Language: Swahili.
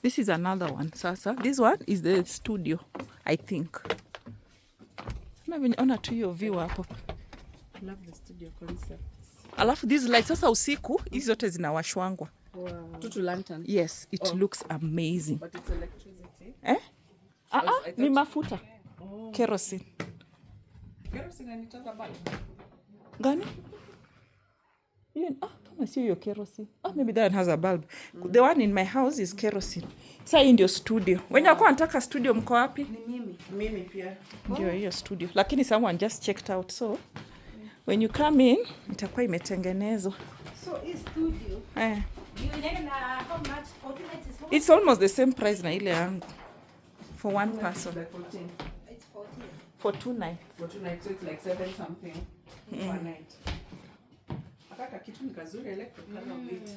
This is another one. Sasa, this one is the studio, I think. Ona tu hiyo view hapo. I love the studio concept. Alafu these lights sasa usiku hizi zote zinawashwangwa. Wow. Tutu lantern. Yes, it looks amazing. But it's electricity. Ni mafuta. Kerosene. Kerosene anitaza bulb. Gani? Kama sio hiyo kerosene. Maybe that one has a bulb. The one in my house is kerosene. Sasa hii ndio studio. Wenye wako wanataka studio mko wapi? Ni mimi. Mimi pia. Ndio hiyo studio. Lakini someone just checked out, so when you come in itakuwa imetengenezwa. So is studio. How much? 40 nights is how much? It's almost the same price na ile yangu. For one person. Like 14. It's 40. For 2 nights. For 2 nights, so it's like 7 something per night. Akaka kitu ni kazuri electric color bit.